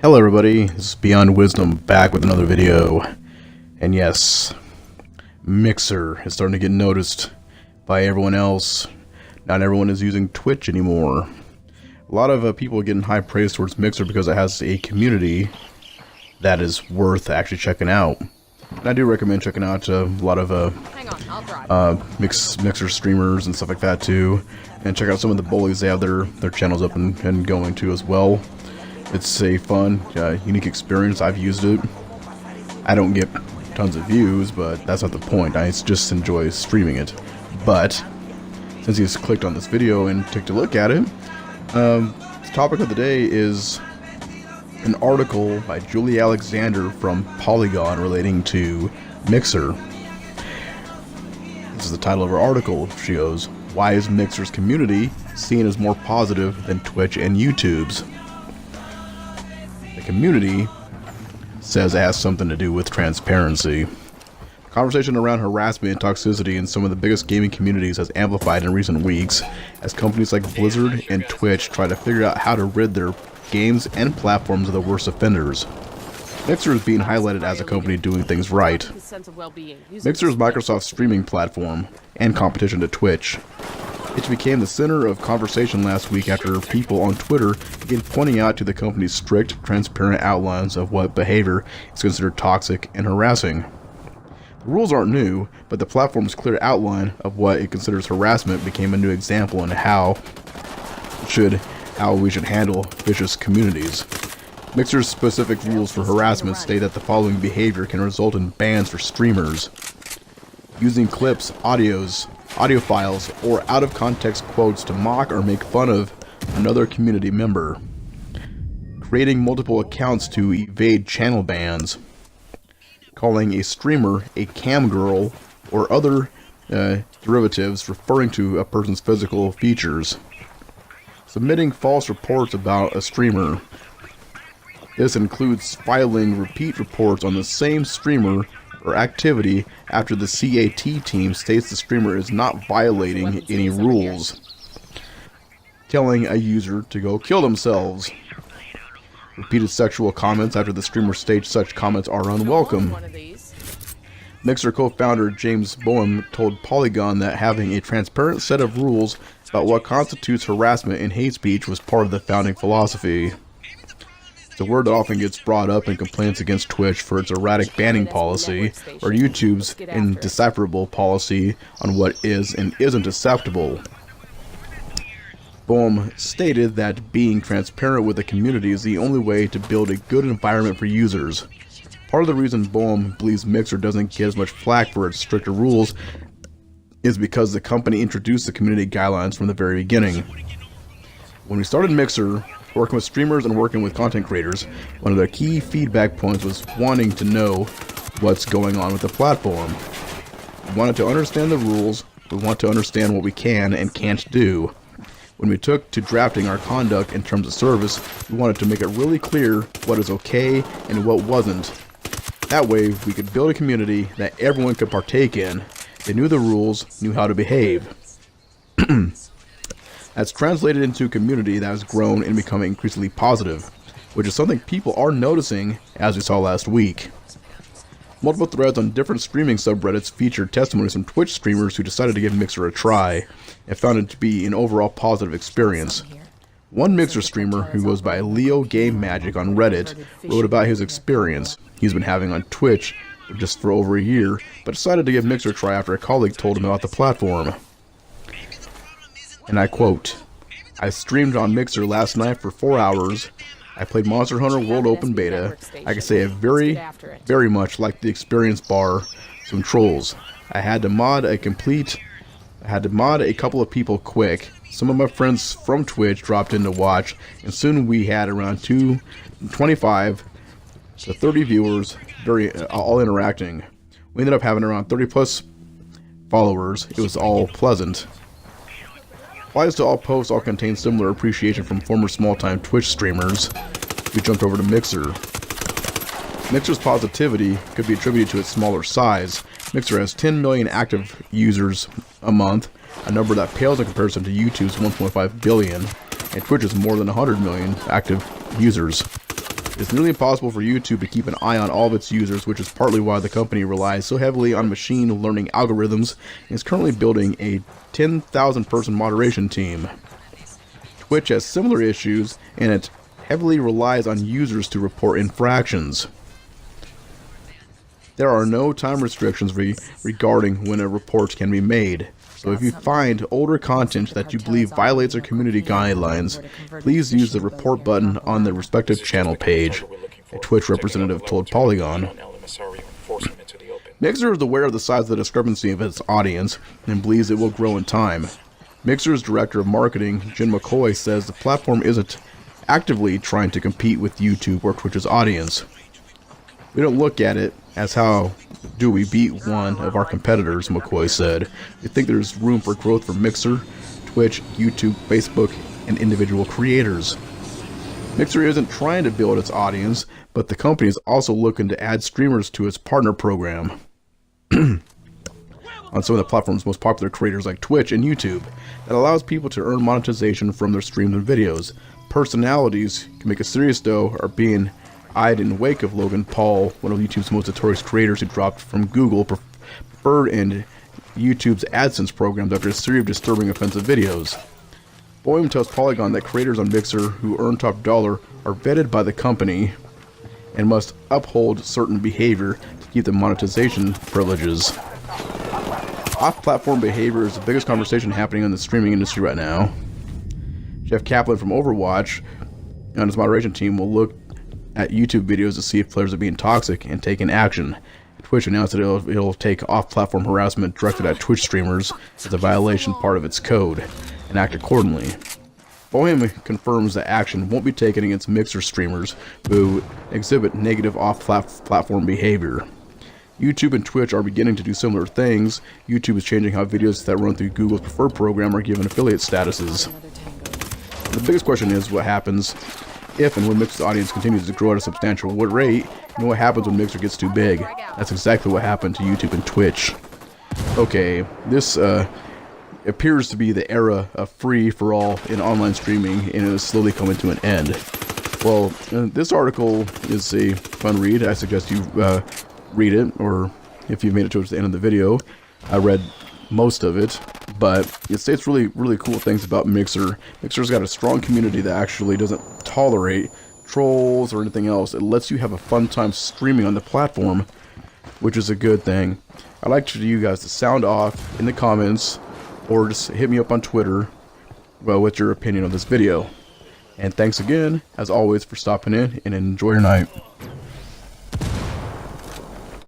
Hello everybody, this is Beyond Wisdom back with another video. And yes, Mixer is starting to get noticed by everyone else. Not everyone is using Twitch anymore. A lot of people are getting high praise towards Mixer because it has a community that is worth actually checking out. And I do recommend checking out a lot of Mixer streamers and stuff like that too. And check out some of the bullies. They have their channels up and going too as well. It's a fun, unique experience. I've used it. I don't get tons of views, but that's not the point. I just enjoy streaming it. But since he's clicked on this video and took a look at it, the topic of the day is an article by Julie Alexander from Polygon relating to Mixer. This is the title of her article. She goes, "Why is Mixer's community seen as more positive than Twitch and YouTube's?" Community says it has something to do with transparency. Conversation around harassment and toxicity in some of the biggest gaming communities has amplified in recent weeks as companies like Blizzard and Twitch try to figure out how to rid their games and platforms of the worst offenders. Mixer is being highlighted as a company doing things right. Mixer is Microsoft's streaming platform and competition to Twitch. It became the center of conversation last week after people on Twitter began pointing out to the company's strict, transparent outlines of what behavior is considered toxic and harassing. The rules aren't new, but the platform's clear outline of what it considers harassment became a new example in how we should handle vicious communities. Mixer's specific rules for harassment state that the following behavior can result in bans for streamers: using clips, audio files, or out-of-context quotes to mock or make fun of another community member, creating multiple accounts to evade channel bans, calling a streamer a cam girl or other derivatives referring to a person's physical features, submitting false reports about a streamer. This includes filing repeat reports on the same streamer or activity after the CAT team states the streamer is not violating any rules, telling a user to go kill themselves, repeated sexual comments after the streamer states such comments are unwelcome. Mixer co-founder James Boehm told Polygon that having a transparent set of rules about what constitutes harassment and hate speech was part of the founding philosophy. It's a word that often gets brought up in complaints against Twitch for its erratic banning policy, or YouTube's indecipherable policy on what is and isn't acceptable. Boehm stated that being transparent with the community is the only way to build a good environment for users. Part of the reason Boehm believes Mixer doesn't get as much flack for its stricter rules is because the company introduced the community guidelines from the very beginning. When we started Mixer, working with streamers and working with content creators, one of the key feedback points was wanting to know what's going on with the platform. We wanted to understand the rules, we want to understand what we can and can't do. When we took to drafting our conduct in terms of service, we wanted to make it really clear what is okay and what wasn't. That way, we could build a community that everyone could partake in. They knew the rules, knew how to behave. That's translated into a community that has grown and become increasingly positive, which is something people are noticing, as we saw last week. Multiple threads on different streaming subreddits featured testimonies from Twitch streamers who decided to give Mixer a try and found it to be an overall positive experience. One Mixer streamer, who goes by Leo Game Magic on Reddit, wrote about his experience he's been having on Twitch just for over a year, but decided to give Mixer a try after a colleague told him about the platform. And I quote, "I streamed on Mixer last night for 4 hours. I played Monster Hunter World Open Beta. I can say I very much liked the experience bar some trolls. I had to mod a couple of people quick. Some of my friends from Twitch dropped in to watch, and soon we had around 25 to 30 viewers, all interacting. We ended up having around 30 plus followers. It was all pleasant. Applies to all posts all contain similar appreciation from former small-time Twitch streamers." We jumped over to Mixer. Mixer's positivity could be attributed to its smaller size. Mixer has 10 million active users a month, a number that pales in comparison to YouTube's 1.5 billion, and Twitch has more than 100 million active users. It's nearly impossible for YouTube to keep an eye on all of its users, which is partly why the company relies so heavily on machine learning algorithms and is currently building a 10,000 person moderation team. Twitch has similar issues, and it heavily relies on users to report infractions. There are no time restrictions regarding when a report can be made. So if you find older content that you believe violates our community guidelines, please use the report button on the respective channel page, a Twitch representative told Polygon. Mixer is aware of the size of the discrepancy of its audience and believes it will grow in time. Mixer's director of marketing, Jim McCoy, says the platform isn't actively trying to compete with YouTube or Twitch's audience. We don't look at it as how do we beat one of our competitors, McCoy said. We think there's room for growth for Mixer, Twitch, YouTube, Facebook, and individual creators. Mixer isn't trying to build its audience, but the company is also looking to add streamers to its partner program on some of the platform's most popular creators like Twitch and YouTube that allows people to earn monetization from their streams and videos. Personalities can make a serious dough are being eyed in the wake of Logan Paul, one of YouTube's most notorious creators who dropped from Google preferred and YouTube's AdSense programs after a series of disturbing offensive videos. Boehm tells Polygon that creators on Mixer who earn top dollar are vetted by the company and must uphold certain behavior to keep the monetization privileges. Off-platform behavior is the biggest conversation happening in the streaming industry right now. Jeff Kaplan from Overwatch and his moderation team will look at YouTube videos to see if players are being toxic and taking action. Twitch announced that it'll take off-platform harassment directed at Twitch streamers as a violation part of its code and act accordingly. Boehm confirms that action won't be taken against Mixer streamers who exhibit negative off-platform behavior. YouTube and Twitch are beginning to do similar things. YouTube is changing how videos that run through Google's preferred program are given affiliate statuses. The biggest question is what happens if and when Mixer's audience continues to grow at a substantial rate. You know what happens when Mixer gets too big? That's exactly what happened to YouTube and Twitch. Okay, this appears to be the era of free for all in online streaming, and it is slowly coming to an end. Well, this article is a fun read. I suggest you read it, or if you've made it towards the end of the video. I read most of it, but it states really cool things about Mixer. Mixer's got a strong community that actually doesn't tolerate trolls or anything else. It lets you have a fun time streaming on the platform, which is a good thing. I'd like for you guys to sound off in the comments or just hit me up on Twitter with your opinion on this video. And thanks again, as always, for stopping in, and enjoy your night.